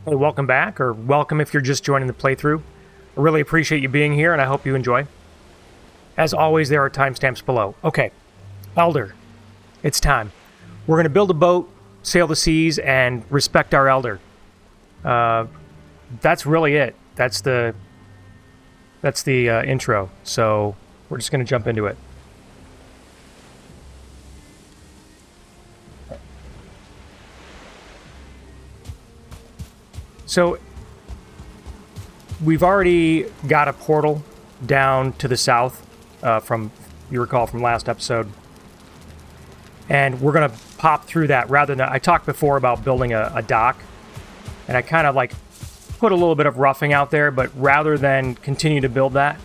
Hey, welcome back, or welcome if you're just joining the playthrough. I really appreciate you being here, and I hope you enjoy. As always, there are timestamps below. Okay, Elder, it's time. We're going to build a boat, sail the seas, and respect our Elder. That's really it. That's the intro, so we're just going to jump into it. So, we've already got a portal down to the south from, you recall from last episode. And we're going to pop through that rather than... I talked before about building a dock. And I kind of like put a little bit of roughing out there, but rather than continue to build that,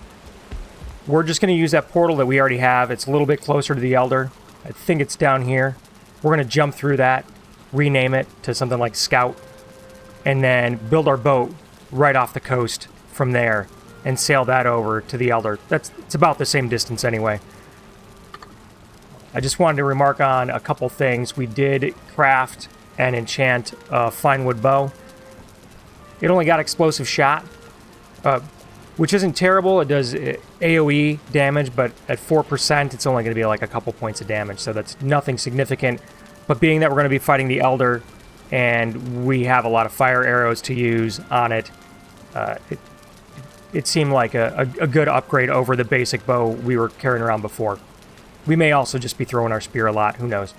we're just going to use that portal that we already have. It's a little bit closer to the Elder. I think it's down here. We're going to jump through that, rename it to something like Scout, and then build our boat right off the coast from there and sail that over to the Elder. It's about the same distance anyway. I just wanted to remark on a couple things. We did craft and enchant a fine wood bow. It only got explosive shot, which isn't terrible. It does AoE damage, but at 4%, it's only going to be like a couple points of damage, so that's nothing significant. But being that we're going to be fighting the Elder, and we have a lot of fire arrows to use on it, it seemed like a good upgrade over the basic bow we were carrying around before. We may also just be throwing our spear a lot, who knows.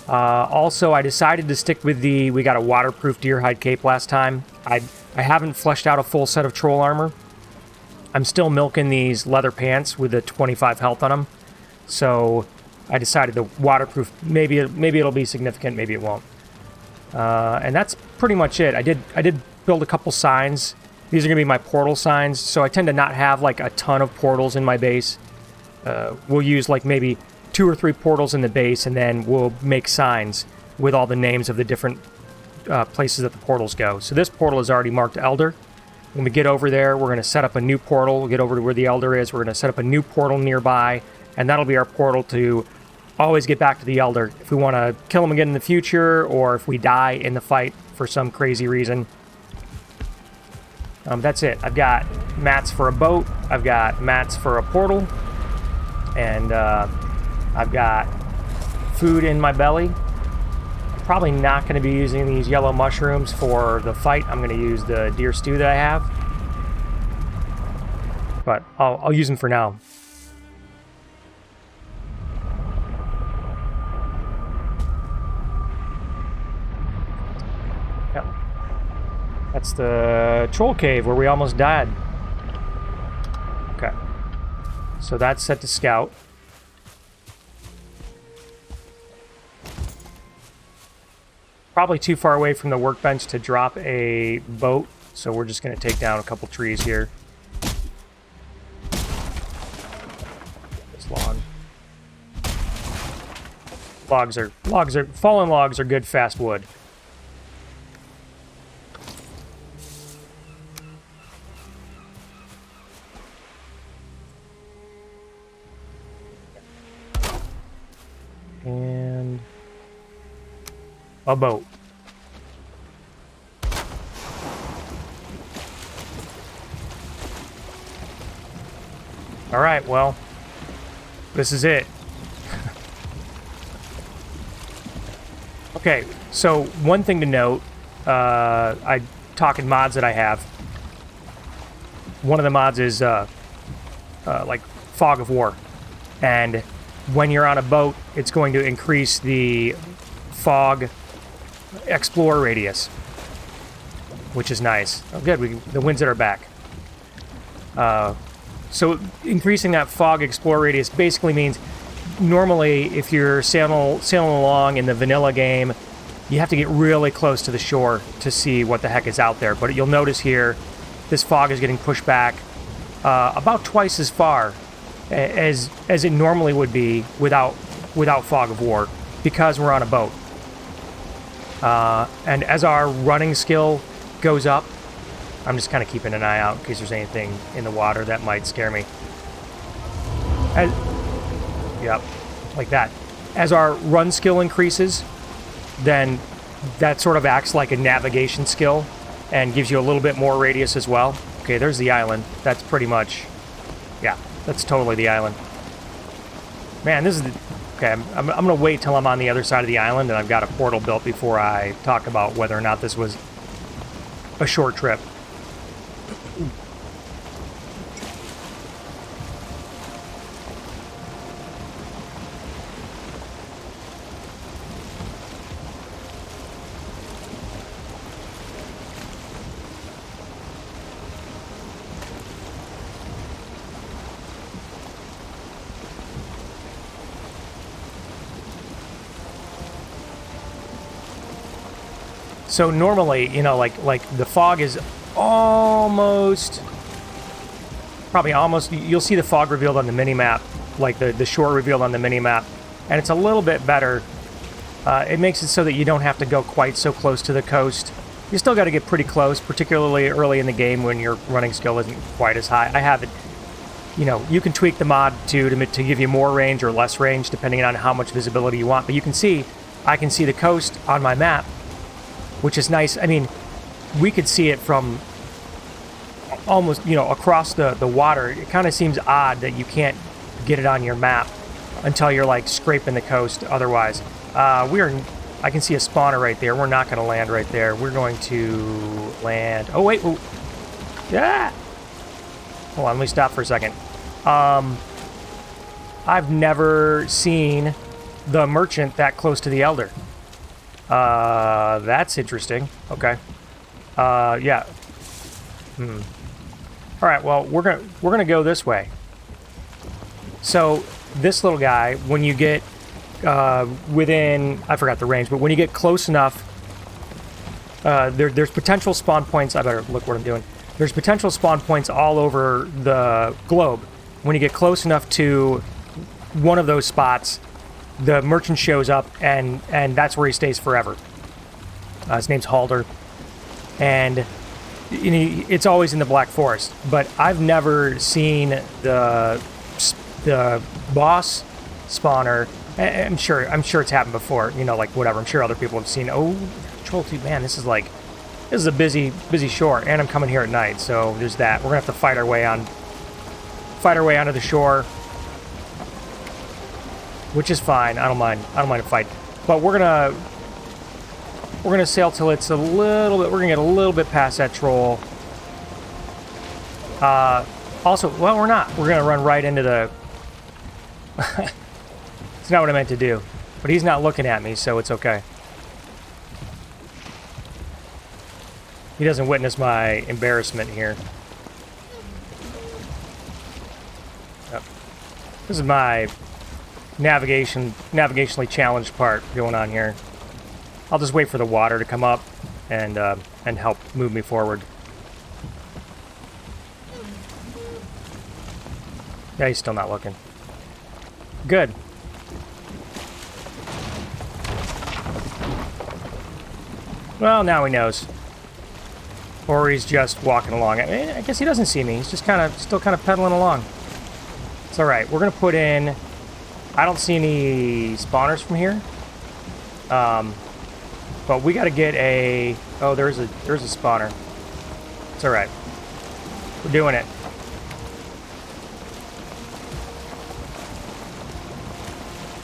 Also, I decided to stick with we got a waterproof deer hide cape last time. I haven't fleshed out a full set of troll armor. I'm still milking these leather pants with the 25 health on them. So I decided the waterproof, maybe it'll be significant, maybe it won't. And that's pretty much it. I did build a couple signs. These are going to be my portal signs, so I tend to not have like a ton of portals in my base. We'll use like maybe 2 or 3 portals in the base, and then we'll make signs with all the names of the different places that the portals go. So this portal is already marked Elder. When we get over there, we're going to set up a new portal. We'll get over to where the Elder is. We're going to set up a new portal nearby, and that'll be our portal to always get back to the Elder. If we want to kill him again in the future, or if we die in the fight for some crazy reason. That's it. I've got mats for a boat. I've got mats for a portal. And I've got food in my belly. I'm probably not going to be using these yellow mushrooms for the fight. I'm going to use the deer stew that I have. But I'll use them for now. Yep. That's the troll cave where we almost died. Okay. So that's set to scout. Probably too far away from the workbench to drop a boat, so we're just going to take down a couple trees here. This log. Fallen logs are good fast wood. And a boat. All right, well, this is it. Okay, so one thing to note, I talking mods that I have. One of the mods is like Fog of War, and when you're on a boat, it's going to increase the fog explore radius, which is nice. Oh, good. The winds at our back. So increasing that fog explore radius basically means normally if you're sailing along in the vanilla game, you have to get really close to the shore to see what the heck is out there. But you'll notice here, this fog is getting pushed back about twice as far as it normally would be without Fog of War, because we're on a boat. And as our running skill goes up, I'm just kind of keeping an eye out in case there's anything in the water that might scare me. Yep, like that. As our run skill increases, then that sort of acts like a navigation skill and gives you a little bit more radius as well. Okay, there's the island. That's pretty much... Yeah, that's totally the island. Man, this is... Okay, I'm going to wait till I'm on the other side of the island and I've got a portal built before I talk about whether or not this was a short trip. So normally, you know, like the fog is almost, probably almost, you'll see the fog revealed on the mini-map, like the shore revealed on the mini-map, and it's a little bit better. It makes it so that you don't have to go quite so close to the coast. You still got to get pretty close, particularly early in the game when your running skill isn't quite as high. I have it, you know, you can tweak the mod to give you more range or less range, depending on how much visibility you want, but you can see, I can see the coast on my map, which is nice. I mean, we could see it from almost, you know, across the water. It kind of seems odd that you can't get it on your map until you're, like, scraping the coast otherwise. I can see a spawner right there. We're not going to land right there. We're going to land... Oh, wait. Ooh. Yeah! Hold on, let me stop for a second. I've never seen the merchant that close to the Elder. That's interesting. Okay. Yeah. All right, well, we're gonna go this way. So this little guy, when you get within, I forgot the range, but when you get close enough, there's potential spawn points. I better look what I'm doing. There's potential spawn points all over the globe. When you get close enough to one of those spots, the merchant shows up, and that's where he stays forever. His name's Halder, and it's always in the Black Forest. But I've never seen the boss spawner. I'm sure it's happened before. You know, like whatever. I'm sure other people have seen. Oh, Troll 2, man, this is a busy shore, and I'm coming here at night, so there's that. We're gonna have to fight our way onto the shore. Which is fine. I don't mind a fight. But we're gonna sail till it's a little bit. We're gonna get a little bit past that troll. Also, well, we're not. We're gonna run right into the. It's not what I meant to do, but he's not looking at me, so it's okay. He doesn't witness my embarrassment here. Yep. This is my navigationally challenged part going on here. I'll just wait for the water to come up and help move me forward. Yeah, he's still not looking. Good. Well, now he knows. Or he's just walking along. I mean, I guess he doesn't see me. He's just still kind of pedaling along. It's all right. We're gonna put in. I don't see any spawners from here. But we got to get a... Oh, there's a spawner. It's all right. We're doing it.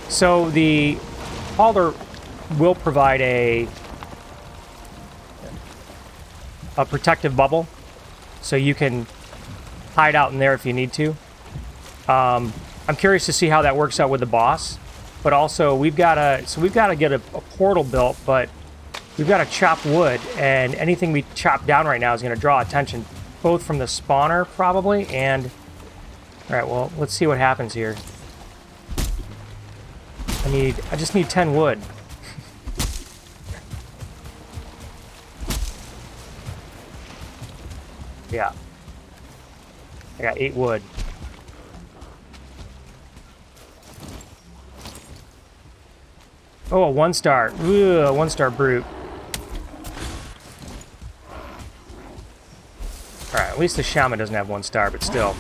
So the Halder will provide a protective bubble, so you can hide out in there if you need to. I'm curious to see how that works out with the boss, but also we've got to get a portal built, but we've got to chop wood, and anything we chop down right now is going to draw attention, both from the spawner probably and. All right, well, let's see what happens here. I just need 10 wood. Yeah. I got 8 wood. Oh, a 1-star. Ooh, a 1-star brute. Alright, at least the shaman doesn't have 1 star, but still.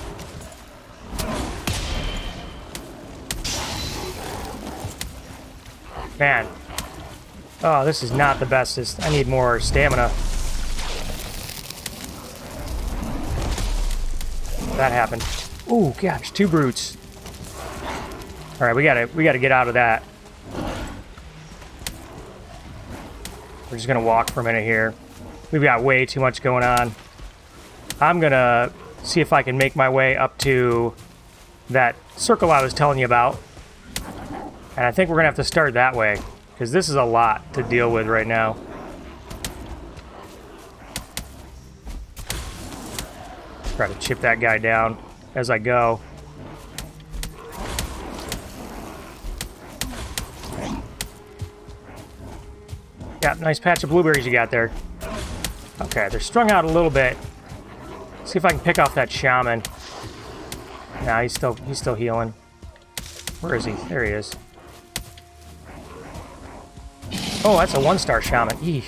Man. Oh, this is not the bestest. I need more stamina. that happened. Ooh, gosh, 2 brutes. All right, we gotta get out of that. We're just gonna walk for a minute here. We've got way too much going on. I'm gonna see if I can make my way up to that circle I was telling you about. And I think we're gonna have to start that way, because this is a lot to deal with right now. Try to chip that guy down as I go. Yeah, nice patch of blueberries you got there. Okay, they're strung out a little bit. See if I can pick off that shaman. Nah, he's still healing. Where is he? There he is. Oh, that's a 1-star shaman. Eeh.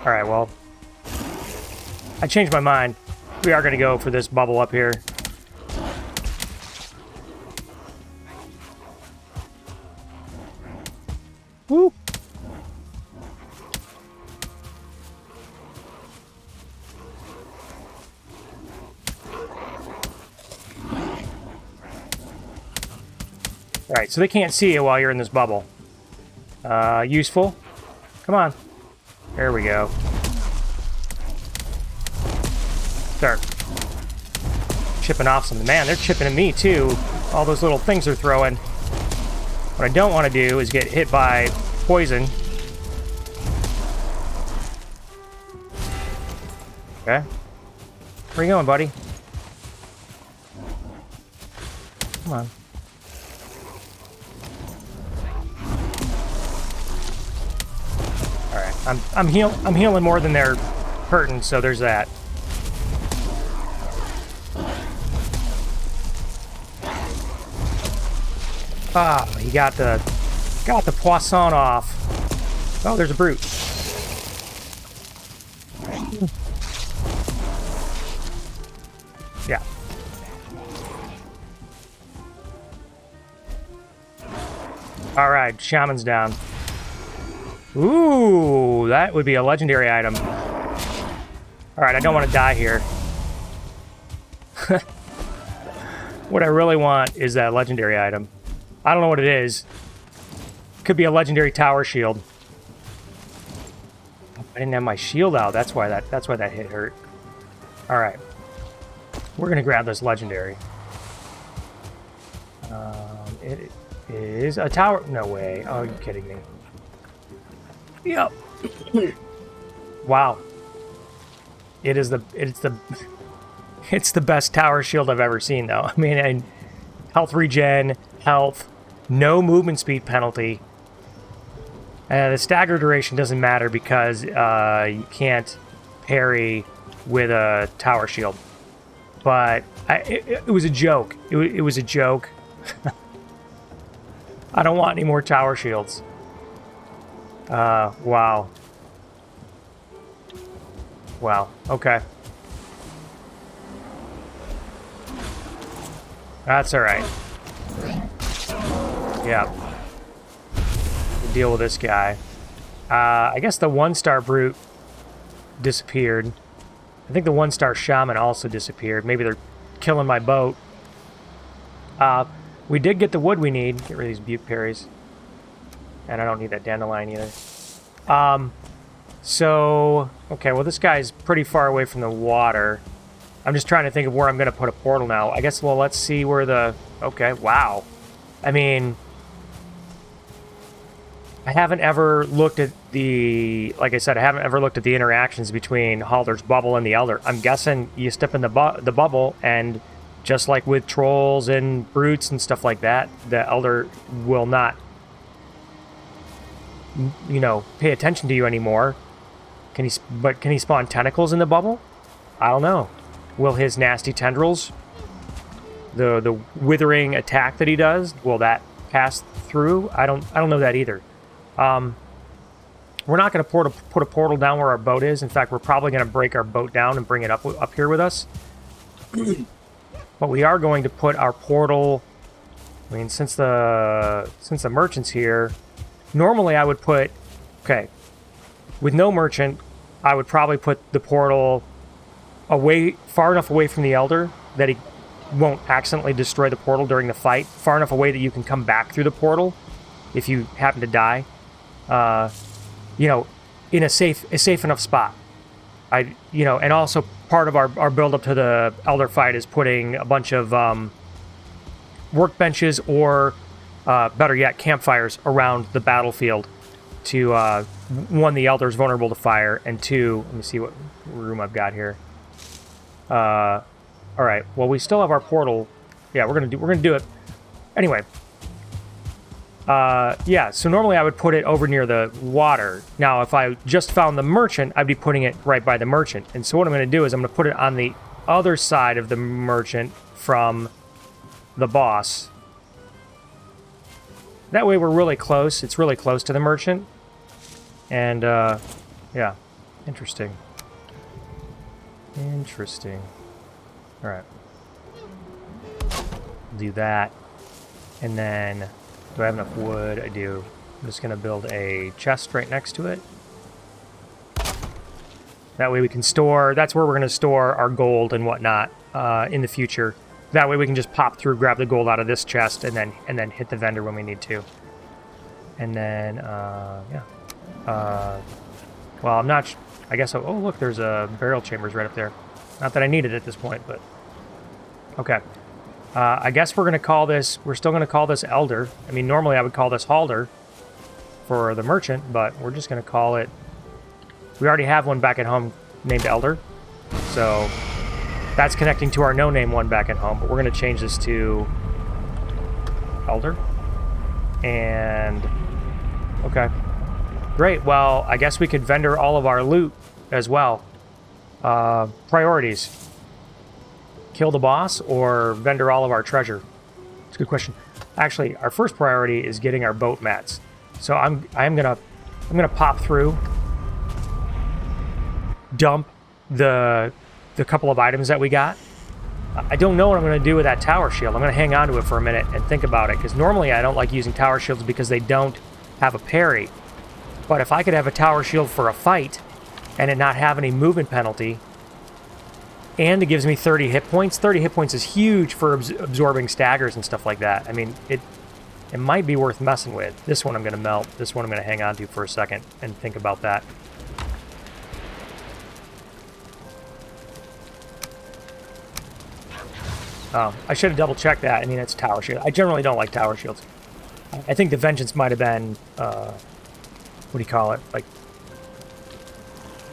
Alright, well. I changed my mind. We are going to go for this bubble up here. Woo! Alright, so they can't see you while you're in this bubble. Useful. Come on. There we go. Start chipping off some. Man, they're chipping at me too. All those little things they're throwing. What I don't want to do is get hit by poison. Okay. Where you going, buddy? Come on. Alright, I'm healing more than they're hurting, so there's that. Ah, he got the poisson off. Oh, there's a brute. Yeah. All right, shaman's down. Ooh, that would be a legendary item. All right, I don't want to die here. What I really want is that legendary item. I don't know what it is. Could be a legendary tower shield. I didn't have my shield out. That's why that hit hurt. All right, we're gonna grab this legendary. It is a tower. No way. Oh, you're kidding me. Yep. Wow. It's the best tower shield I've ever seen, though. I mean, health regen, health, no movement speed penalty. The stagger duration doesn't matter because you can't parry with a tower shield. But it was a joke. It was a joke. I don't want any more tower shields. Wow. Wow, okay. That's alright. Yeah. We'll deal with this guy. I guess the 1-star brute disappeared. I think the 1-star shaman also disappeared. Maybe they're killing my boat. We did get the wood we need. Get rid of these butte berries. And I don't need that dandelion either. So, okay, well this guy's pretty far away from the water. I'm just trying to think of where I'm going to put a portal now. I guess, well, let's see where the... Okay, wow. I mean... I haven't ever looked at the... Like I said, I haven't ever looked at the interactions between Halder's bubble and the Elder. I'm guessing you step in the bubble, and just like with trolls and brutes and stuff like that, the Elder will not, you know, pay attention to you anymore. Can he spawn tentacles in the bubble? I don't know. Will his nasty tendrils, the withering attack that he does, will that pass through? I don't know that either. We're not going to put a portal down where our boat is. In fact, we're probably going to break our boat down and bring it up here with us. But we are going to put our portal. I mean, since the merchant's here, normally I would put. Okay, with no merchant, I would probably put the portal far enough away from the Elder that he won't accidentally destroy the portal during the fight, far enough away that you can come back through the portal if you happen to die, you know, in a safe enough spot. And also part of our build up to the Elder fight is putting a bunch of workbenches or better yet, campfires around the battlefield to one, the Elder's vulnerable to fire, and two, let me see what room I've got here. All right. Well, we still have our portal. Yeah, we're gonna do it anyway. Yeah. So normally I would put it over near the water. Now, if I just found the merchant, I'd be putting it right by the merchant. And so what I'm gonna do is I'm gonna put it on the other side of the merchant from the boss. That way we're really close. It's really close to the merchant. And yeah, interesting. Interesting. All right. Do that. And then, do I have enough wood? I do. I'm just going to build a chest right next to it. That way we can store, that's where we're going to store our gold and whatnot in the future. That way we can just pop through, grab the gold out of this chest, and then hit the vendor when we need to. And then, yeah. Well, I'm not, I guess, oh look, there's a burial chambers right up there. Not that I need it at this point, but okay. I guess we're still going to call this Elder. I mean, normally I would call this Halder for the merchant, but we're just going to call it, we already have one back at home named Elder. So that's connecting to our no-name one back at home, but we're going to change this to Elder. And, okay. Great, well, I guess we could vendor all of our loot as well. Priorities. Kill the boss or vendor all of our treasure? It's a good question. Actually, our first priority is getting our boat mats. So I'm gonna pop through, dump the couple of items that we got. I don't know what I'm gonna do with that tower shield. I'm gonna hang on to it for a minute and think about it, because normally I don't like using tower shields because they don't have a parry. But if I could have a tower shield for a fight and it not have any movement penalty, and it gives me 30 hit points. 30 hit points is huge for absorbing staggers and stuff like that. I mean, it might be worth messing with. This one I'm going to melt. This one I'm going to hang on to for a second and think about that. I should have double-checked that. I mean, it's tower shield. I generally don't like tower shields. I think the Vengeance might have been, what do you call it? Like,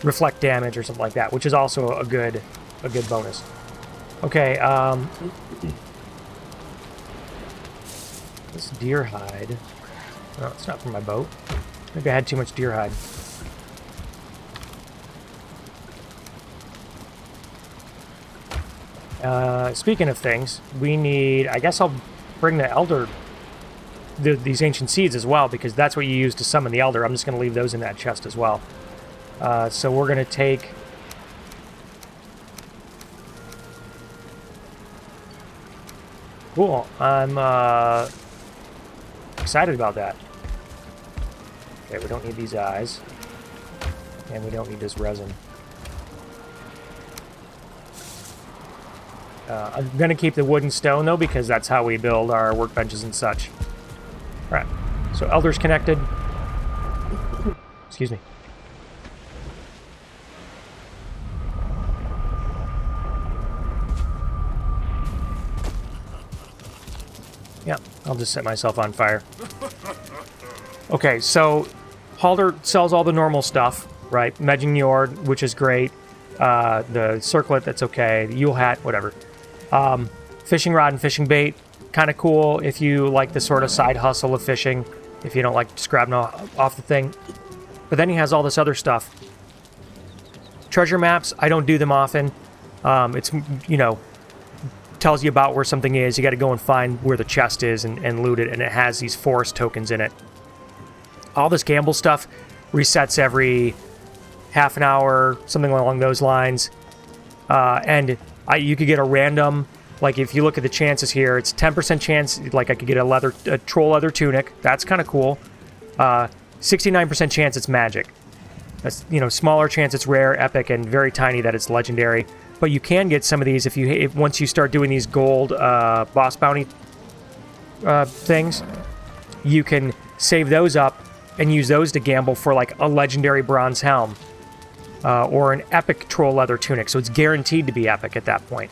reflect damage or something like that, which is also a good bonus. Okay, this deer hide. No, it's not from my boat. Maybe I had too much deer hide. Speaking of things, we need, I guess I'll bring the Elder, these ancient seeds as well, because that's what you use to summon the Elder. I'm just going to leave those in that chest as well. So we're going to take... Cool. I'm excited about that. Okay, we don't need these eyes. And we don't need this resin. I'm going to keep the wood and stone, though, because that's how we build our workbenches and such. Alright. So Elder's connected. Excuse me. Yeah, I'll just set myself on fire. Okay, so Halder sells all the normal stuff, right? Medging Njord, which is great. The circlet, that's okay. The Yule hat, whatever. Fishing rod and fishing bait, kind of cool if you like the sort of side hustle of fishing, if you don't like just grabbing off the thing. But then he has all this other stuff. Treasure maps, I don't do them often. It's, you know, tells you about where something is. You got to go and find where the chest is and loot it, and it has these forest tokens in it. All this gamble stuff resets every half an hour, something along those lines. And you could get a random, like if you look at the chances here, it's 10% chance, like I could get a troll leather tunic. That's kind of cool. 69% chance it's magic. smaller chance it's rare, epic, and very tiny that it's legendary. But you can get some of these if once you start doing these gold boss bounty things. You can save those up and use those to gamble for like a legendary bronze helm or an epic troll leather tunic. So it's guaranteed to be epic at that point.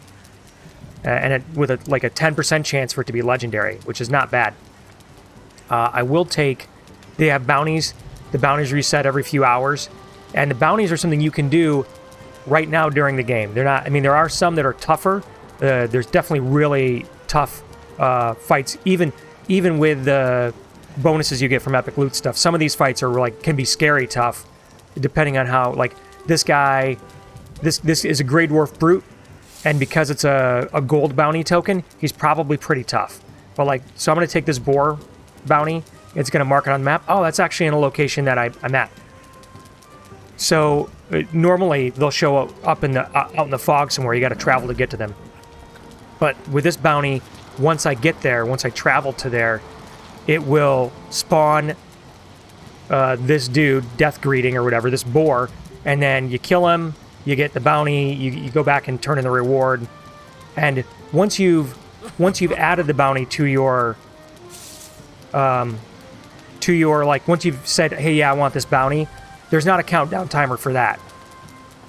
And with a 10% chance for it to be legendary, which is not bad. I will take... They have bounties. The bounties reset every few hours. And the bounties are something you can do right now during the game. They're not... I mean, there are some that are tougher. There's definitely really tough fights, even with the bonuses you get from epic loot stuff. Some of these fights are can be scary tough, depending on how... Like, this guy... This is a Grey Dwarf Brute. And because it's a gold bounty token, he's probably pretty tough. But so I'm going to take this boar bounty. It's going to mark it on the map. Oh, that's actually in a location that I'm at. So normally they'll show up in out in the fog somewhere. You got to travel to get to them. But with this bounty, once I get there, once I travel to there, it will spawn this dude, Death Greeting or whatever, this boar, and then you kill him. You get the bounty, you go back and turn in the reward. And once you've added the bounty to your once you've said, hey, yeah, I want this bounty, there's not a countdown timer for that.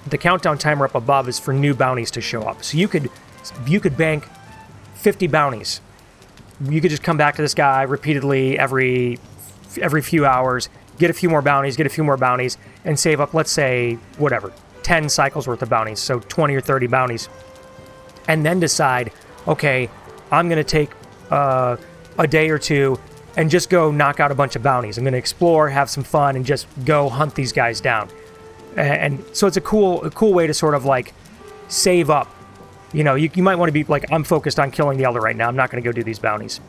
The countdown timer up above is for new bounties to show up. So you could bank 50 bounties. You could just come back to this guy repeatedly every few hours, get a few more bounties, and save up, let's say, whatever, 10 cycles worth of bounties, so 20 or 30 bounties, and then decide, okay, I'm going to take a day or two and just go knock out a bunch of bounties. I'm going to explore, have some fun, and just go hunt these guys down. And so it's a cool way to sort of save up. You might want to be I'm focused on killing the Elder right now. I'm not going to go do these bounties.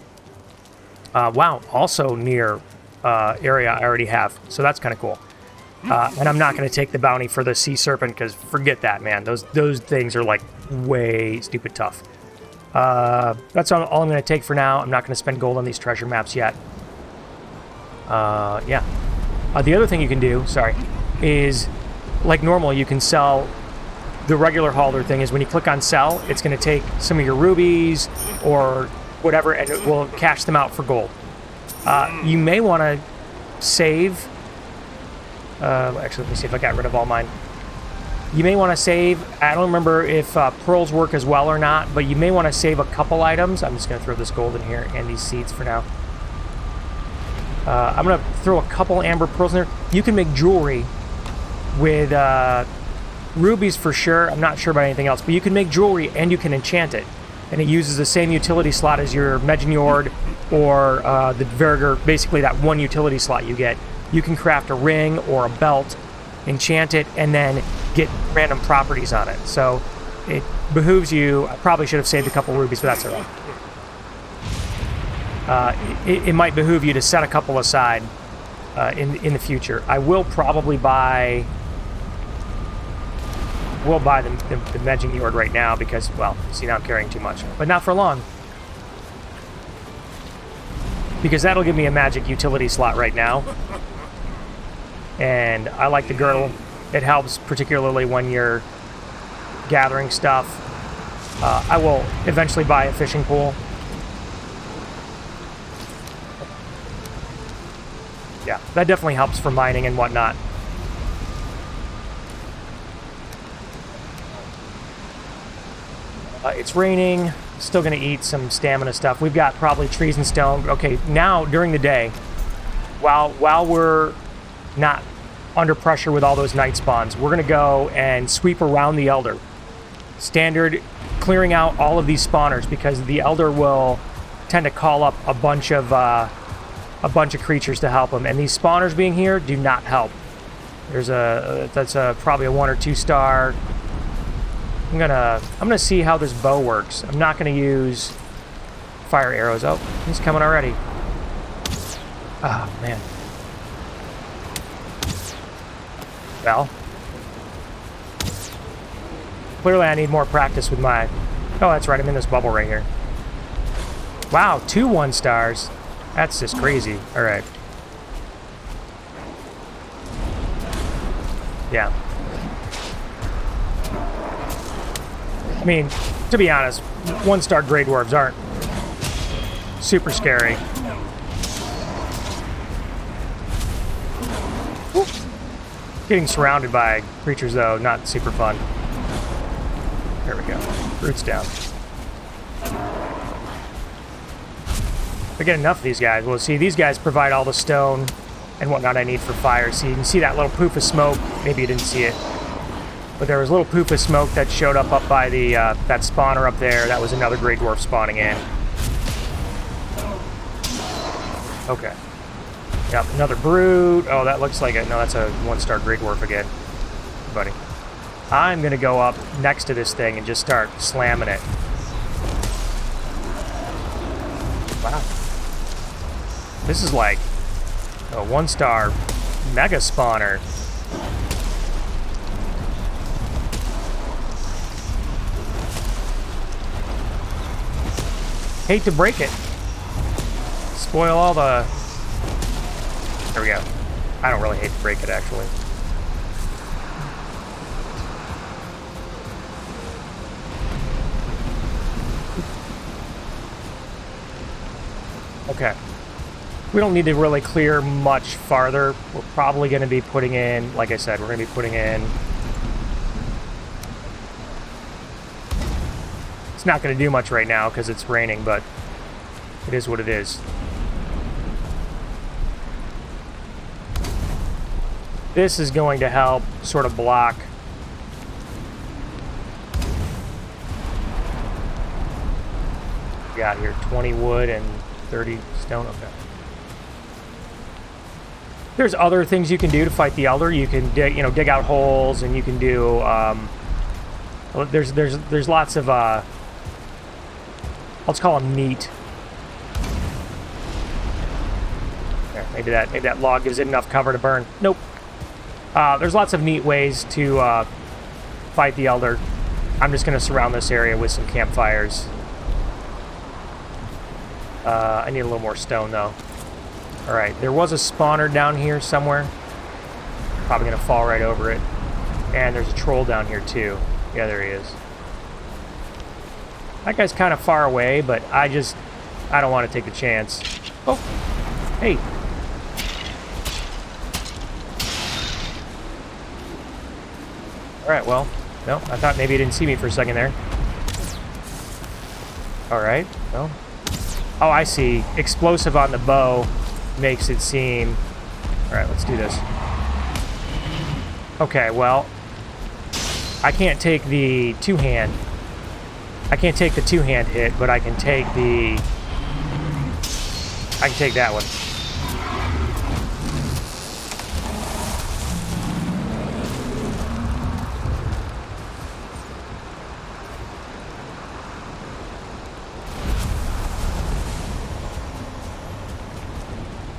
Wow, also near area I already have, so that's kind of cool. And I'm not going to take the bounty for the Sea Serpent, because forget that, man. Those things are way stupid tough. That's all I'm going to take for now. I'm not going to spend gold on these treasure maps yet. Yeah. The other thing you can do, is like normal, you can sell. The regular halter thing is when you click on sell, it's going to take some of your rubies or whatever, and it will cash them out for gold. You may want to save... actually, let me see if I got rid of all mine. You may want to save... I don't remember if pearls work as well or not, but you may want to save a couple items. I'm just going to throw this gold in here and these seeds for now. I'm going to throw a couple amber pearls in there. You can make jewelry with rubies for sure. I'm not sure about anything else, but you can make jewelry and you can enchant it. And it uses the same utility slot as your MnkeELA or the Verger, basically that one utility slot you get. You can craft a ring or a belt, enchant it, and then get random properties on it. So it behooves you... I probably should have saved a couple rubies, but that's all right. It might behoove you to set a couple aside in the future. I will probably buy... We'll buy the MnkeELA right now because, well, see, now I'm carrying too much. But not for long. Because that'll give me a magic utility slot right now. And I like the girdle. It helps particularly when you're gathering stuff. I will eventually buy a fishing pole. Yeah, that definitely helps for mining and whatnot. It's raining. Still going to eat some stamina stuff. We've got probably trees and stone. Okay, now during the day, while we're not under pressure with all those night spawns, we're going to go and sweep around the Elder. Standard, clearing out all of these spawners, because the Elder will tend to call up a bunch of creatures to help them, and these spawners being here do not help. That's probably a 1 or 2 star. I'm gonna see how this bow works. I'm not gonna use fire arrows. Oh, he's coming already. Oh man. Well, clearly I need more practice with my... Oh, that's right, I'm in this bubble right here. Wow, 2 1-stars. That's just crazy. All right. Yeah. I mean, to be honest, 1-star Grey Dwarves aren't super scary. Woo. Getting surrounded by creatures, though, not super fun. There we go. Roots down. If I get enough of these guys, well, see, these guys provide all the stone and whatnot I need for fire. So you can see that little poof of smoke. Maybe you didn't see it. But there was a little poof of smoke that showed up by the that spawner up there. That was another Grey Dwarf spawning in. Okay. Yep, another brood. Oh, that looks like it. No, that's a 1-star Grey Dwarf again. Buddy. I'm going to go up next to this thing and just start slamming it. Wow. This is like a 1-star mega spawner. Hate to break it. Spoil all the... There we go. I don't really hate to break it, actually. Okay. We don't need to really clear much farther. We're probably going to be putting in, like I said, we're going to be putting in... It's not going to do much right now because it's raining, but it is what it is. This is going to help sort of block. We got here 20 wood and 30 stone. Okay. There's other things you can do to fight the Elder. You can dig out holes, and you can do. There's lots of. Let's call them neat. There, maybe that log gives it enough cover to burn. Nope. There's lots of neat ways to fight the Elder. I'm just going to surround this area with some campfires. I need a little more stone, though. Alright, there was a spawner down here somewhere. Probably going to fall right over it. And there's a troll down here, too. Yeah, there he is. That guy's kind of far away, but I don't want to take the chance. Oh! Hey! Alright, well, no, I thought maybe he didn't see me for a second there. Alright, well. Oh, I see. Explosive on the bow makes it seem... Alright, let's do this. Okay, well, I can't take the two-hand. I can't take the two-hand hit, but I can take the... I can take that one.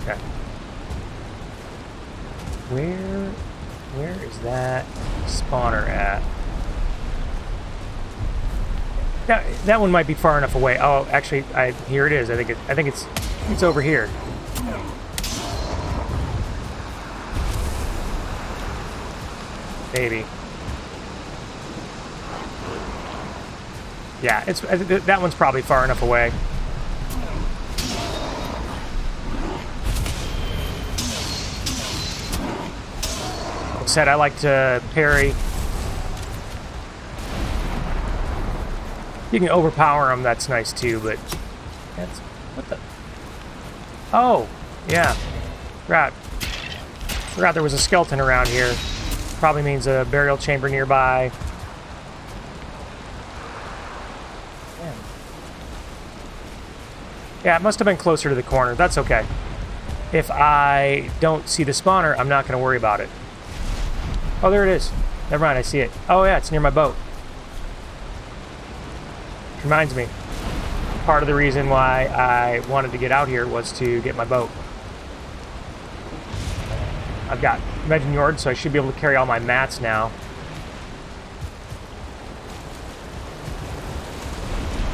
Okay. Where is that spawner at? That one might be far enough away. Oh, actually, here it is. I think it's over here. Maybe. Yeah, that one's probably far enough away. Like I said, I like to parry. You can overpower them, that's nice too, but that's... What the... Oh, yeah. Forgot there was a skeleton around here. Probably means a burial chamber nearby. Man. Yeah, it must have been closer to the corner. That's okay. If I don't see the spawner, I'm not going to worry about it. Oh, there it is. Never mind, I see it. Oh yeah, it's near my boat. Reminds me, part of the reason why I wanted to get out here was to get my boat. I've got Imagine Yard, so I should be able to carry all my mats now.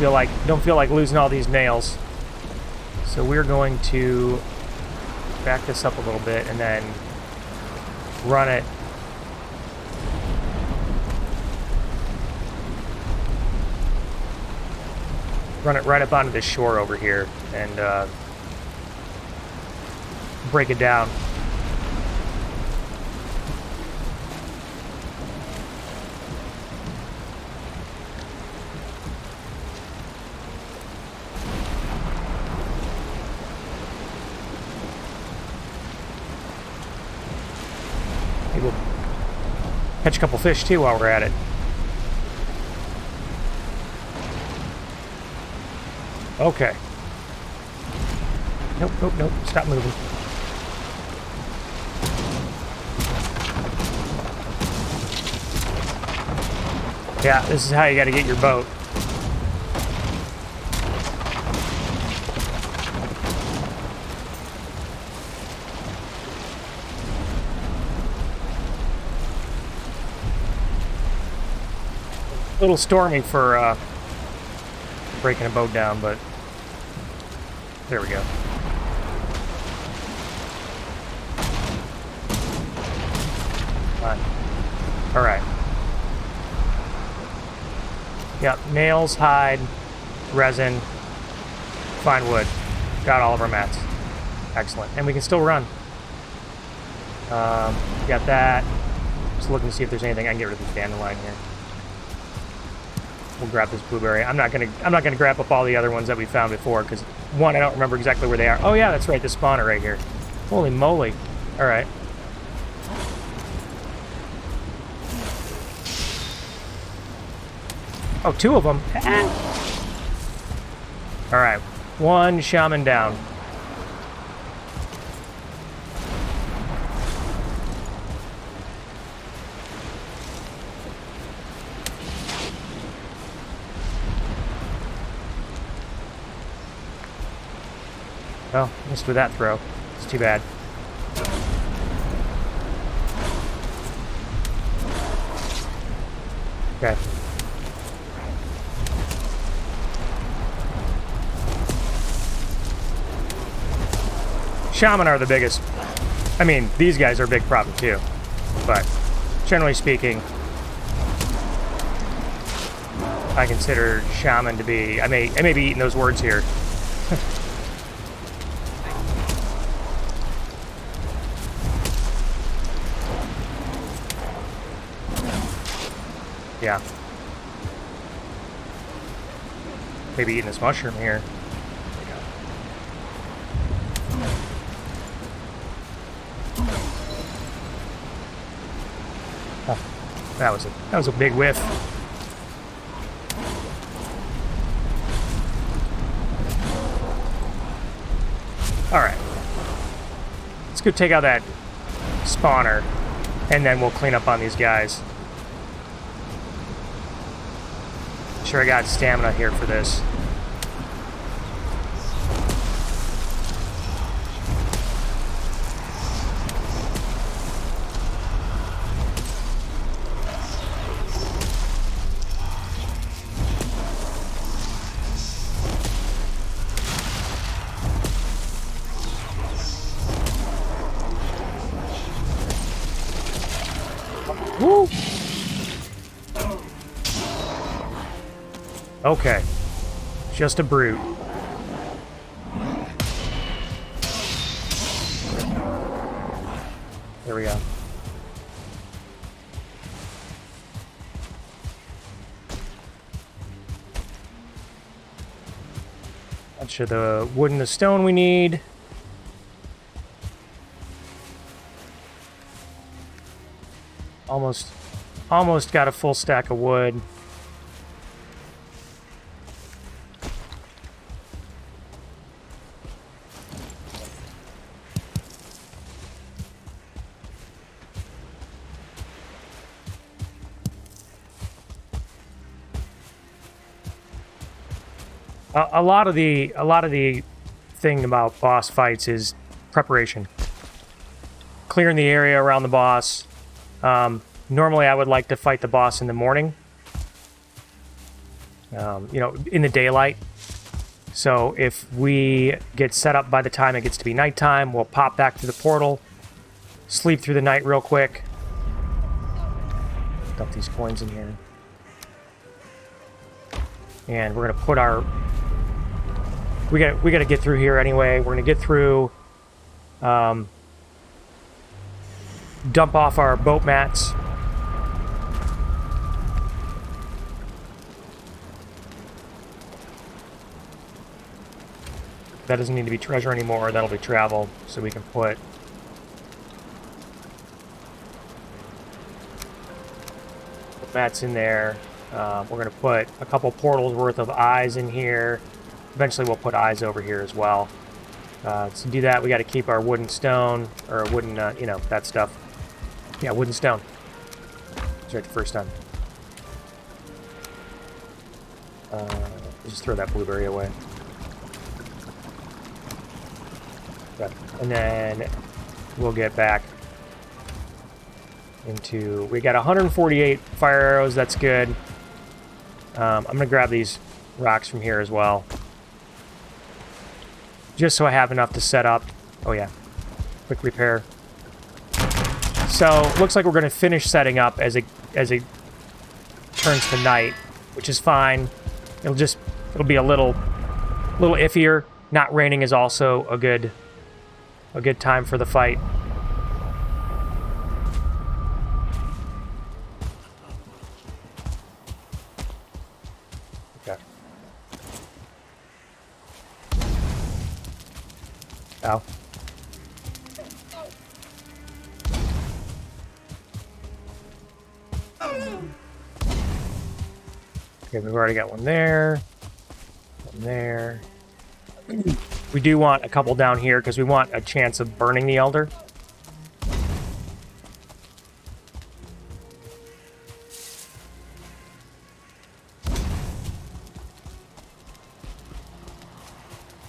Don't feel like losing all these nails. So we're going to back this up a little bit and then run it run it right up onto this shore over here and break it down. Maybe we'll catch a couple fish too while we're at it. Okay. Nope, nope, nope. Stop moving. Yeah, this is how you gotta get your boat. A little stormy for breaking a boat down, but there we go. Fine. All right. Yep, nails, hide, resin, fine wood. Got all of our mats. Excellent. And we can still run. Got that. Just looking to see if there's anything. I can get rid of this dandelion here. We'll grab this blueberry. I'm not gonna grab up all the other ones that we found before because one, I don't remember exactly where they are. Oh yeah, that's right, the spawner right here. Holy moly! All right. Oh, two of them. All right, one shaman down. Well, missed with that throw. It's too bad. Okay. Shaman are the biggest. I mean, these guys are a big problem too. But generally speaking, I consider shaman to be. I may be eating those words here. Yeah. Maybe eating this mushroom here. Oh, that was a big whiff. All right. Let's go take out that spawner, and then we'll clean up on these guys. Sure, I got stamina here for this. Woo! Okay. Just a brute. There we go. Bunch of the wood and the stone we need. Almost got a full stack of wood. A lot of the thing about boss fights is preparation. Clearing the area around the boss. Normally, I would like to fight the boss in the morning. You know, in the daylight. So if we get set up by the time it gets to be nighttime, we'll pop back to the portal, sleep through the night real quick. Dump these coins in here. And we're going to put our We got to get through here anyway. We're gonna get through. Dump off our boat mats. That doesn't need to be treasure anymore. That'll be travel, so we can put mats in there. We're going to put a couple portals worth of eyes in here. Eventually we'll put eyes over here as well. To do that, we got to keep our wooden stone, or wooden, you know, that stuff. Yeah, wooden stone. That's right the first time. Just throw that blueberry away. Okay. And then we'll get back into... We got 148 fire arrows. That's good. I'm going to grab these rocks from here as well. Just so I have enough to set up. Oh, yeah. Quick repair. So, looks like we're going to finish setting up as it turns to night, which is fine. It'll be a little iffier. Not raining is also a good time for the fight. Okay. Ow. Okay, we've already got one there. One there. We do want a couple down here because we want a chance of burning the Elder.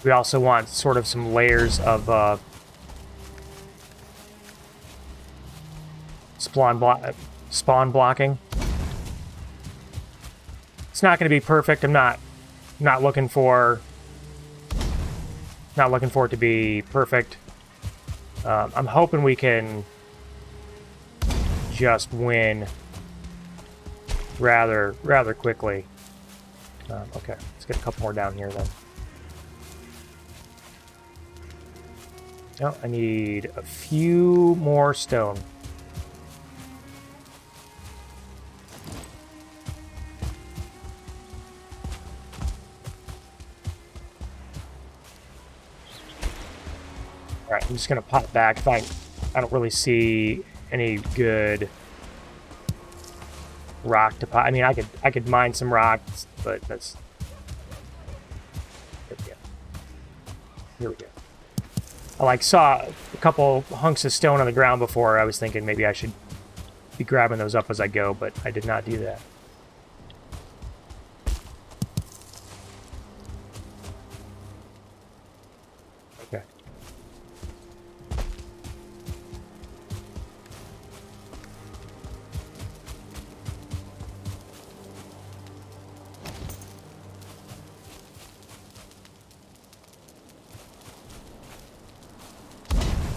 We also want sort of some layers of spawn blocking. It's not going to be perfect. I'm not looking for it to be perfect. I'm hoping we can just win rather quickly. Okay, let's get a couple more down here then. Oh, I need a few more stone. Alright, I'm just gonna pop back. I don't really see any good rock to pop. I mean, I could mine some rocks, but that's... Here we go. Here we go. I saw a couple hunks of stone on the ground before. I was thinking maybe I should be grabbing those up as I go, but I did not do that. Okay.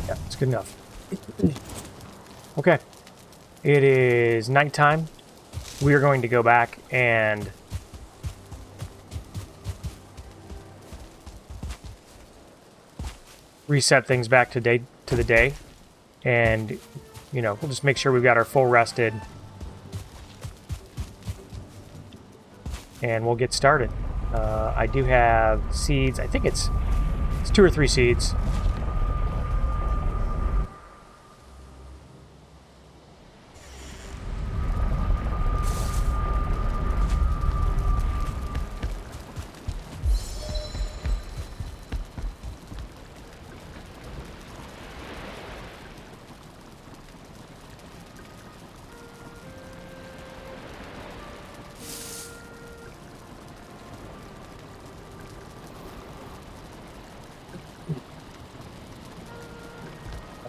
Yeah, it's good enough. Okay. It is nighttime. We are going to go back and reset things back to the day. And, you know, we'll just make sure we've got our full rested. And we'll get started. I do have seeds. I think it's 2 or 3 seeds.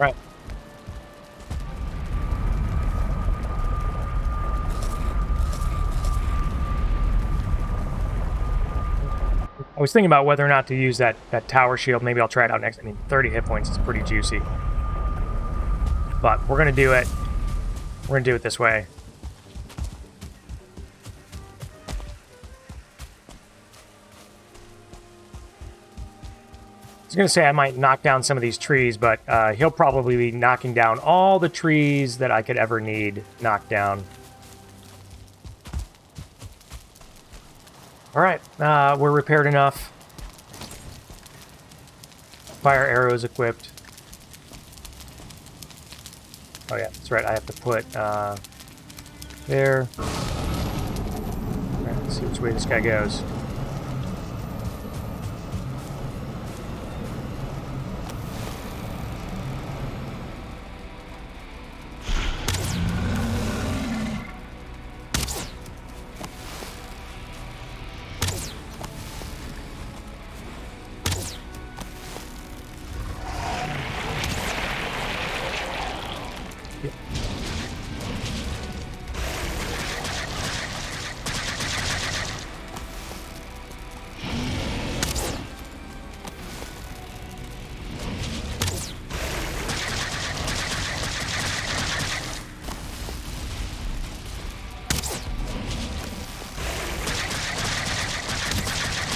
Right. I was thinking about whether or not to use that tower shield. Maybe I'll try it out next. I mean, 30 hit points is pretty juicy. But we're going to do it. We're going to do it this way. was going to say I might knock down some of these trees, but he'll probably be knocking down all the trees that I could ever need knocked down. All right, we're repaired enough. Fire arrows equipped. Oh yeah, that's right. I have to put there. All right, let's see which way this guy goes.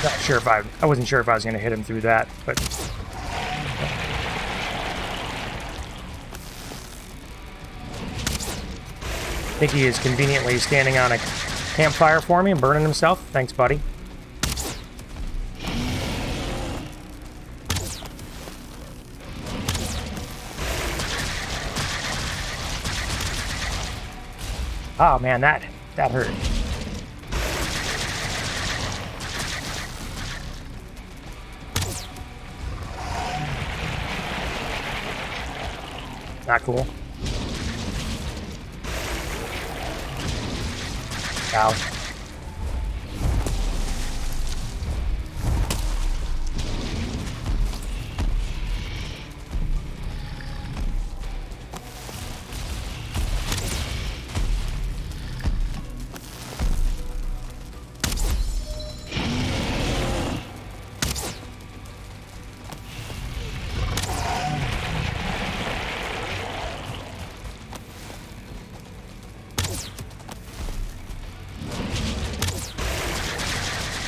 Not sure if I wasn't sure if I was going to hit him through that, but I think he is conveniently standing on a campfire for me and burning himself. Thanks, buddy. Oh man, that hurt. Not cool. Ow.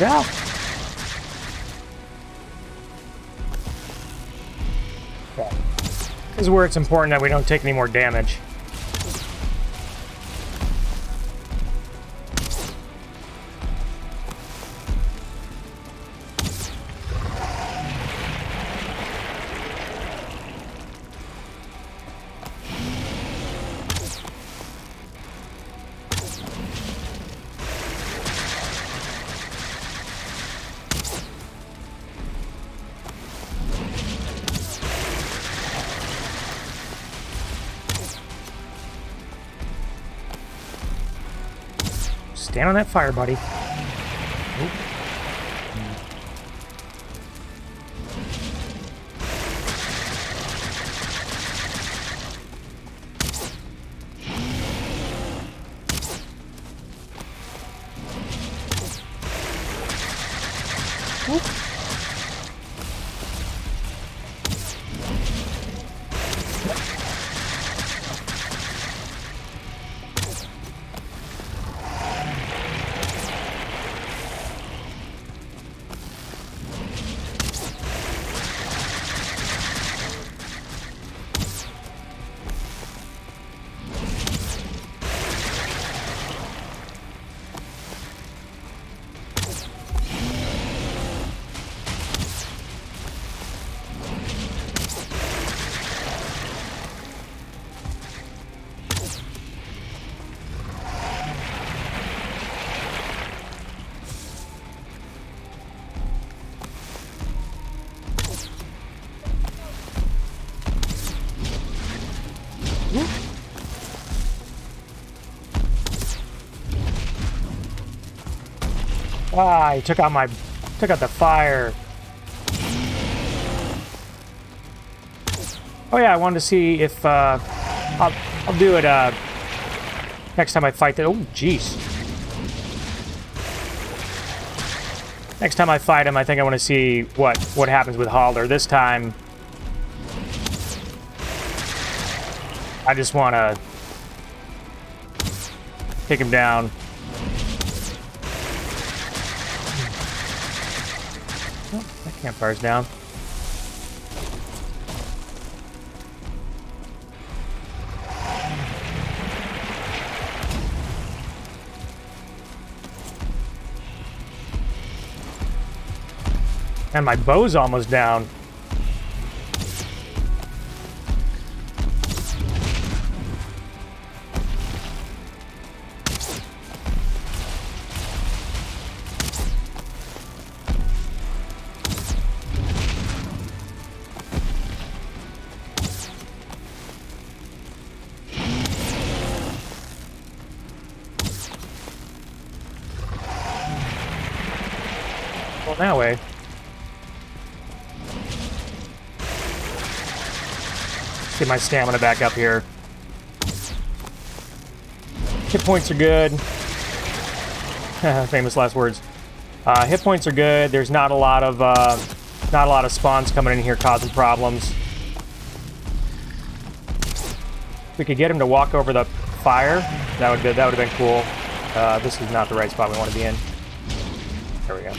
Yeah. Okay. This is where it's important that we don't take any more damage. Stand on that fire, buddy. Oop. Oop. Ah, he took out the fire. Oh yeah, I wanted to see if I'll do it next time I fight that. Oh jeez. Next time I fight him, I think I want to see what happens with Halder. This time, I just want to take him down. Oh, that campfire's down. And my bow's almost down. Well, that way. Get my stamina back up here. Hit points are good. Famous last words. Hit points are good. There's not a lot of spawns coming in here causing problems. If we could get him to walk over the fire, that would have been cool. This is not the right spot we want to be in. There we go.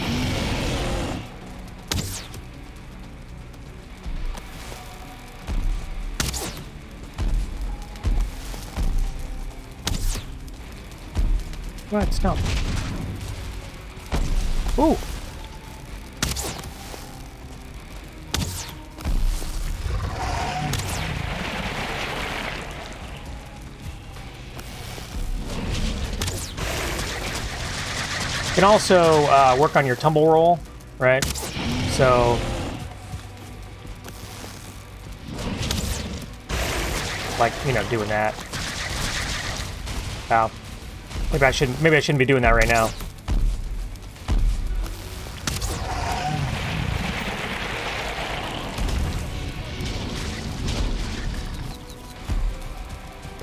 What? Stop. Ooh. You can also work on your tumble roll, right? So like, you know, doing that. Ow. Maybe I shouldn't be doing that right now.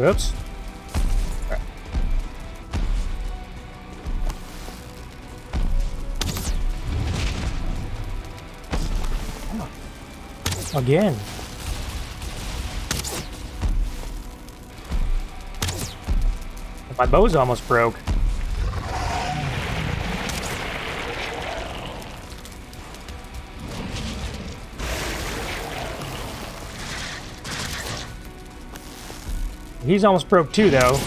Oops. Right. Oh. Again. My bow's almost broke. He's almost broke too, though.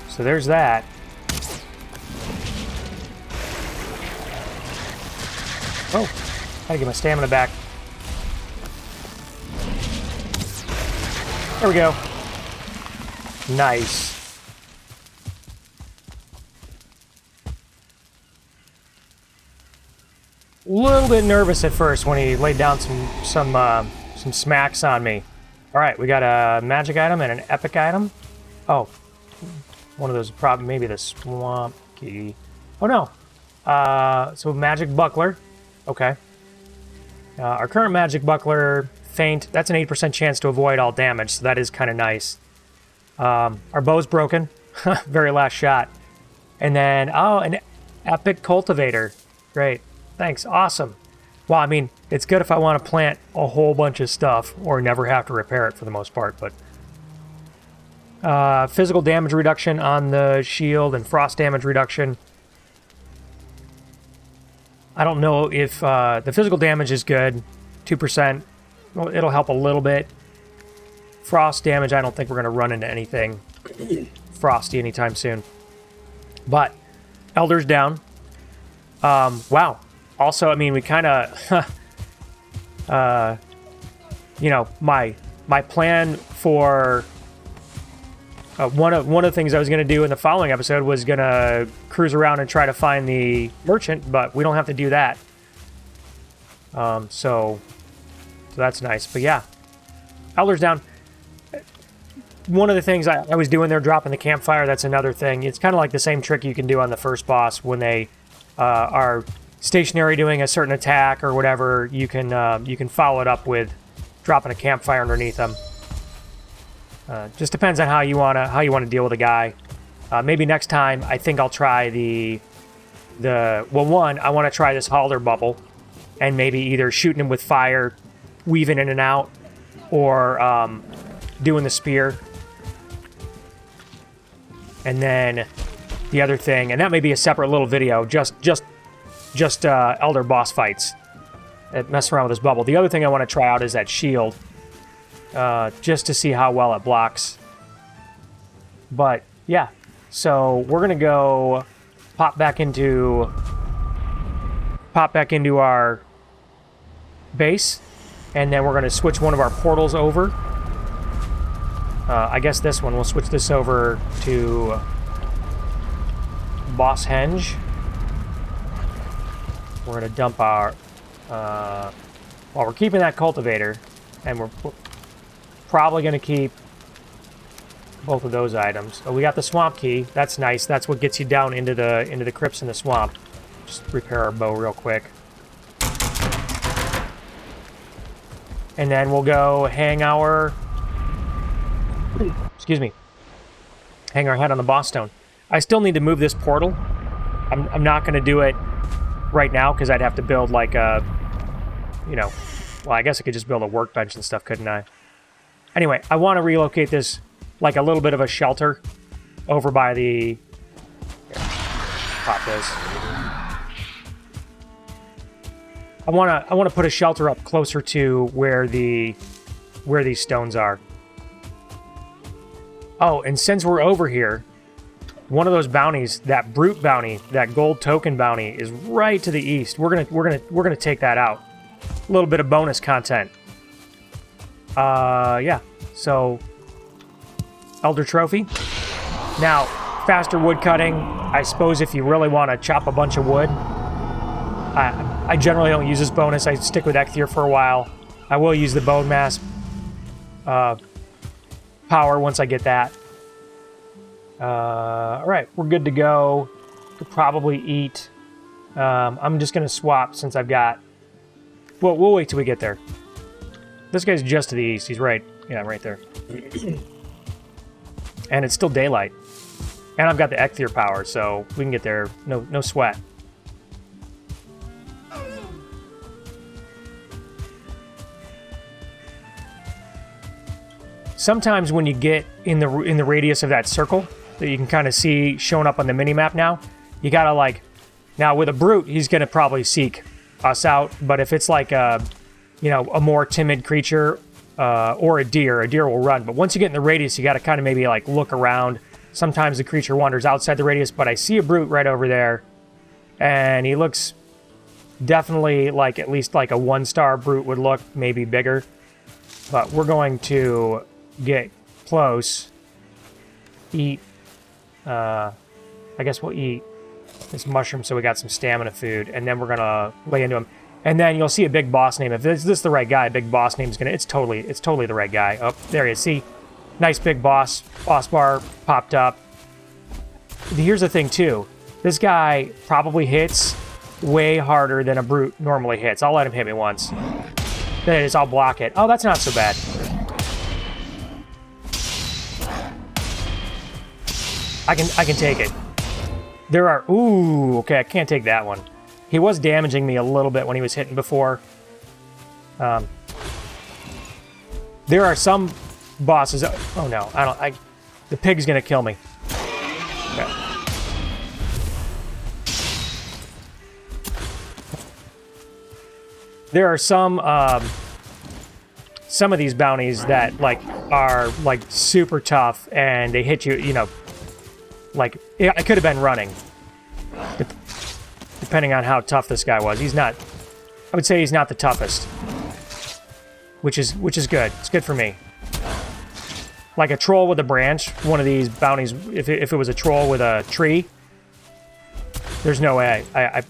So there's that. Oh, gotta get my stamina back. There we go. Nice. A little bit nervous at first when he laid down some smacks on me. All right, we got a magic item and an epic item. Oh, one of those probably maybe the swamp key. Oh no. So magic buckler. Okay. Our current magic buckler feint. That's an 8% chance to avoid all damage, so that is kind of nice. Our bow's broken. Very last shot. And then an epic cultivator. Great. Thanks. Awesome. Well, I mean, it's good if I want to plant a whole bunch of stuff or never have to repair it for the most part, but physical damage reduction on the shield and frost damage reduction. I don't know if the physical damage is good. 2%. Well, it'll help a little bit. Frost damage, I don't think we're going to run into anything frosty anytime soon. But Elder's down. Wow. Also, I mean, we kind of, you know, my plan for one of the things I was going to do in the following episode was going to cruise around and try to find the merchant, but we don't have to do that. So that's nice. But yeah, Elder's down. One of the things I was doing there, dropping the campfire, that's another thing. It's kind of like the same trick you can do on the first boss when they are stationary doing a certain attack or whatever. You can follow it up with dropping a campfire underneath them. Just depends on how you wanna deal with a guy. Maybe next time I think I'll try one, I want to try this halder bubble and maybe either shooting him with fire, weaving in and out, or doing the spear. And then the other thing, and that may be a separate little video, just Elder boss fights. Mess around with this bubble. The other thing I want to try out is that shield, just to see how well it blocks. But yeah, so we're gonna go pop back into our base, and then we're going to switch one of our portals over. I guess this one, we'll switch this over to Boss Henge. We're going to dump our... well, we're keeping that cultivator, and we're probably going to keep both of those items. Oh, we got the swamp key. That's nice. That's what gets you down into the crypts in the swamp. Just repair our bow real quick. And then we'll go hang our... Excuse me. Hang our head on the boss stone. I still need to move this portal. I'm not going to do it right now because I'd have to build like a... You know... Well, I guess I could just build a workbench and stuff, couldn't I? Anyway, I want to relocate this like a little bit of a shelter over by the... Here, pop this. I want to put a shelter up closer to where these stones are. Oh, and since we're over here, one of those bounties, that brute bounty, that gold token bounty, is right to the east. We're gonna take that out. A little bit of bonus content. Yeah. So, Elder Trophy. Now, faster wood cutting. I suppose if you really want to chop a bunch of wood. I generally don't use this bonus. I stick with MnkeELA for a while. I will use the bone mass power once I get that. Alright, we're good to go. Could probably eat. I'm just going to swap since I've got... Well, we'll wait till we get there. This guy's just to the east. He's right. Yeah, right there. And it's still daylight. And I've got the MnkeELA power, so we can get there. No sweat. Sometimes when you get in the radius of that circle that you can kind of see showing up on the mini-map now, you gotta like... Now with a brute, he's gonna probably seek us out, but if it's like a, you know, a more timid creature or a deer will run. But once you get in the radius, you gotta kind of maybe like look around. Sometimes the creature wanders outside the radius, but I see a brute right over there, and he looks definitely like at least like a 1-star brute would look, maybe bigger. But we're going to get close, eat, I guess we'll eat this mushroom so we got some stamina food, and then we're gonna lay into him. And then you'll see a big boss name. If this is the right guy, a big boss name is gonna... It's totally the right guy. Oh, there he is. See? Nice big boss bar popped up. Here's the thing, too. This guy probably hits way harder than a brute normally hits. I'll let him hit me once. There it is. I'll block it. Oh, that's not so bad. I can take it. There are... Ooh, okay, I can't take that one. He was damaging me a little bit when he was hitting before. There are some bosses... Oh, no. The pig's gonna kill me. Okay. There are some of these bounties that, like, are, like, super tough, and they hit you, you know... Like, I could have been running. Depending on how tough this guy was. He's not... I would say he's not the toughest. Which is good. It's good for me. Like a troll with a branch, one of these bounties, if it was a troll with a tree, there's no way. I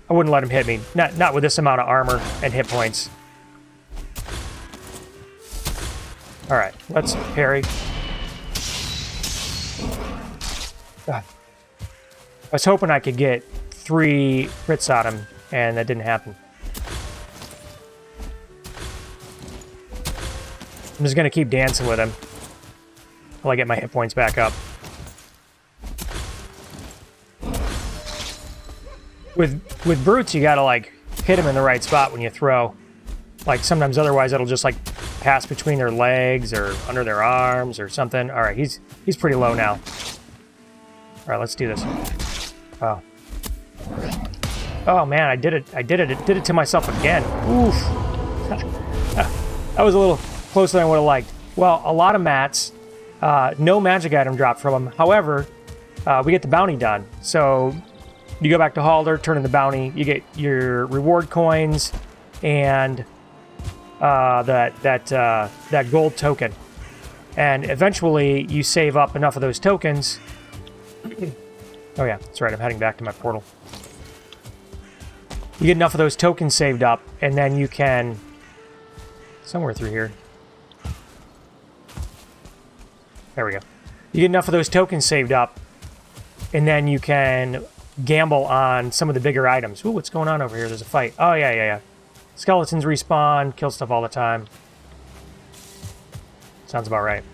wouldn't let him hit me. Not with this amount of armor and hit points. Alright, let's parry. I was hoping I could get 3 crits on him, and that didn't happen. I'm just gonna keep dancing with him until I get my hit points back up. With brutes, you gotta like hit him in the right spot when you throw. Like sometimes otherwise it'll just like pass between their legs or under their arms or something. All right, he's pretty low now. All right, let's do this. Oh. Oh man, I did it to myself again. Oof. That was a closer than I would have liked. Well, a lot of mats. No magic item dropped from them. However, we get the bounty done. So you go back to Halder, turn in the bounty, you get your reward coins, and that gold token. And eventually you save up enough of those tokens. Oh yeah, that's right, I'm heading back to my portal. You get enough of those tokens saved up, and then you can... Somewhere through here. There we go. You get enough of those tokens saved up, and then you can gamble on some of the bigger items. Ooh, what's going on over here? There's a fight. Oh, yeah. Skeletons respawn, kill stuff all the time. Sounds about right.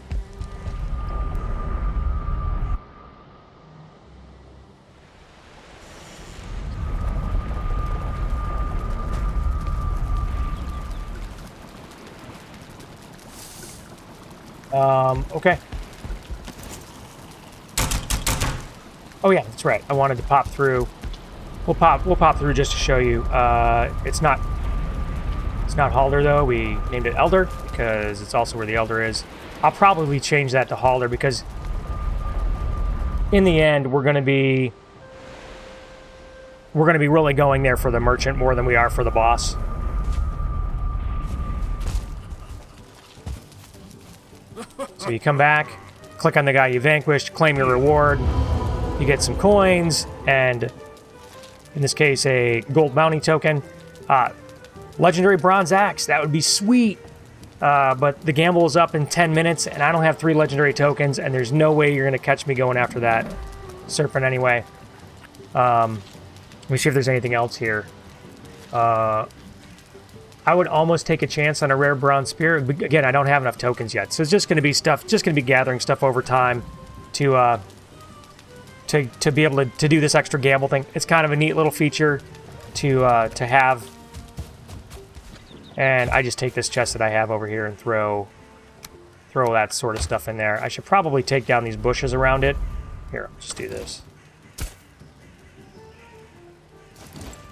Okay. Oh yeah, that's right. I wanted to pop through. We'll pop through just to show you. It's not Halder though. We named it Elder because it's also where the Elder is. I'll probably change that to Halder because in the end we're gonna be really going there for the merchant more than we are for the boss. So you come back, click on the guy you vanquished, claim your reward. You get some coins, and in this case, a gold bounty token. Legendary bronze axe, that would be sweet. But the gamble is up in 10 minutes, and I don't have 3 legendary tokens, and there's no way you're going to catch me going after that serpent anyway. Let me see if there's anything else here. I would almost take a chance on a rare bronze spear. Again, I don't have enough tokens yet, so it's just going to be stuff. Just going to be gathering stuff over time to be able to do this extra gamble thing. It's kind of a neat little feature to have. And I just take this chest that I have over here and throw that sort of stuff in there. I should probably take down these bushes around it. Here, I'll just do this.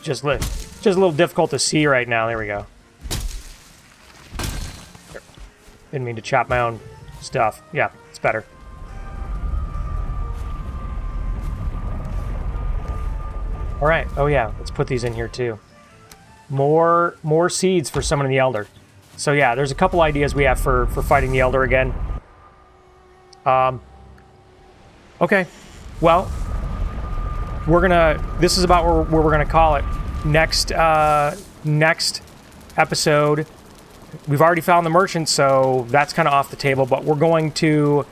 Just a little difficult to see right now. There we go. Didn't mean to chop my own stuff. Yeah, it's better. All right. Oh yeah, let's put these in here too. More seeds for summoning the Elder. So yeah, there's a couple ideas we have for fighting the Elder again. Okay. Well, this is about where we're gonna call it. Next episode, we've already found the merchant, so that's kind of off the table, but we're going to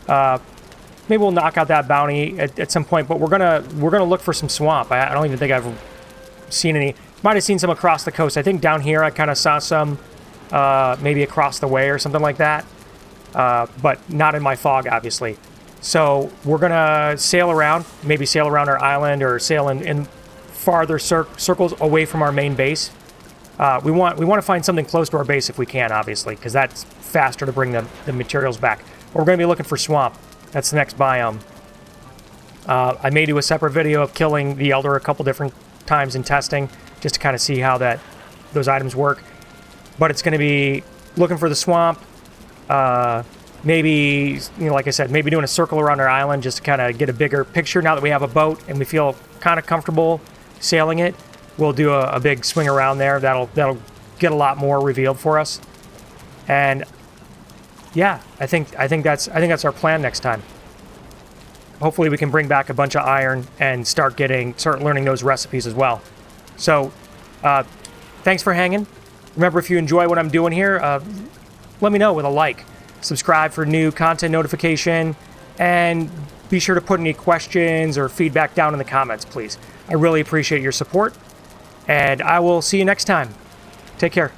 maybe we'll knock out that bounty at some point, but we're gonna look for some swamp. I don't even think I've seen any. Might have seen some across the coast. I think down here I kind of saw some maybe across the way or something like that, but not in my fog, obviously. So we're gonna sail around, maybe sail around our island or sail in farther circles away from our main base. We want to find something close to our base if we can, obviously, because that's faster to bring the materials back. But we're going to be looking for swamp. That's the next biome. I may do a separate video of killing the Elder a couple different times in testing, just to kind of see how those items work. But it's going to be looking for the swamp. Maybe, like I said, maybe doing a circle around our island just to kind of get a bigger picture. Now that we have a boat and we feel kind of comfortable sailing it, we'll do a big swing around there. That'll get a lot more revealed for us. And yeah, I think that's our plan next time. Hopefully we can bring back a bunch of iron and start learning those recipes as well. So thanks for hanging. Remember, if you enjoy what I'm doing here, let me know with a like. Subscribe for new content notification, and be sure to put any questions or feedback down in the comments, please. I really appreciate your support, and I will see you next time. Take care.